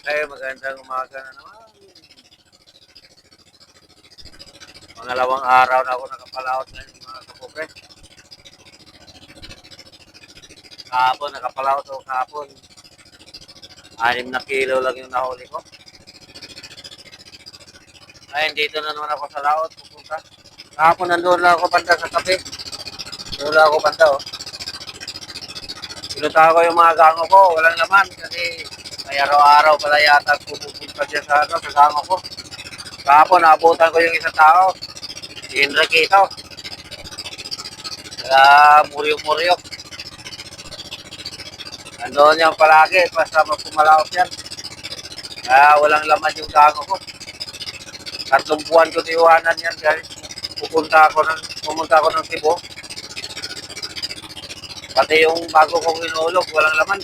Ay, magandang umaga na naman. Pangalawang araw na ako nakapalaot ngayon mga kapobre. Kahapon, nakapalaot ako kahapon. 6 na kilo lang yung nahuli ko. Ngayon, dito na naman ako sa laot. Pupunta. Kahapon nandun lang ako banda sa tabi. Doon lang ako banda, oh. Pinunta ko yung mga gango ko. Walang laman kasi may araw-araw pala yata pupunta dyan sa gango ko. Kahapon, naabutan ko yung isang tao. Si Enriquito. Muryo-muryo. Nandoon yan palagi. Basta magpumalaot yan. Walang laman yung gango ko. 3 buwan ko tiwanan yan guys. Pumunta ako ng Cebu. Pati yung bago kong inulog, walang laman.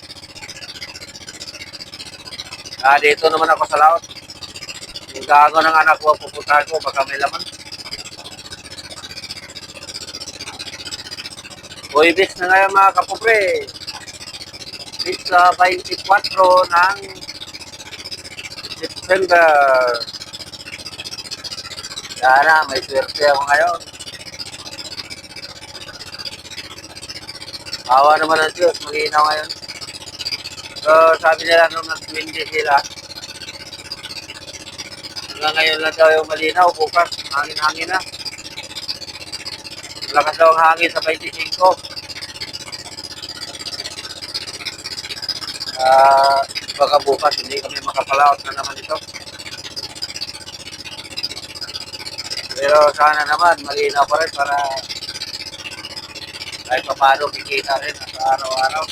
Dito naman ako sa laot. Yung gago ng anak ko, pupuntahan ko, baka may laman. Huwebes na ngayon mga kapobre. Pizza 24 ng September. Sana, may swerte ako ngayon. Awa naman ng Diyos, mag-iinaw ngayon. So, sabi nila nung nag-windy sila, hanggang ngayon lang daw yung malinaw, bukas, hangin-hangin na. Lakas daw ang hangin sa 25. Baka bukas, hindi kami makapalaot na naman ito. Pero sana naman, malinaw pa rin para kahit pa paano kikita rin sa araw-araw.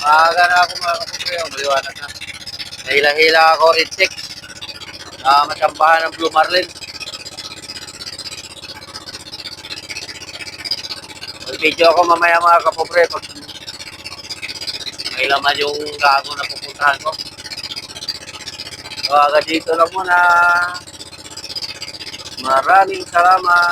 Maaga na ako mga kapatid, maliwanag na. Nahila-hila ako rin check. Matsambahan ng Blue Marlin. Mag-video ako mamaya mga kapobre pag may laman yung gago na pupuntahan ko. So agad dito lang muna. Maraming salamat.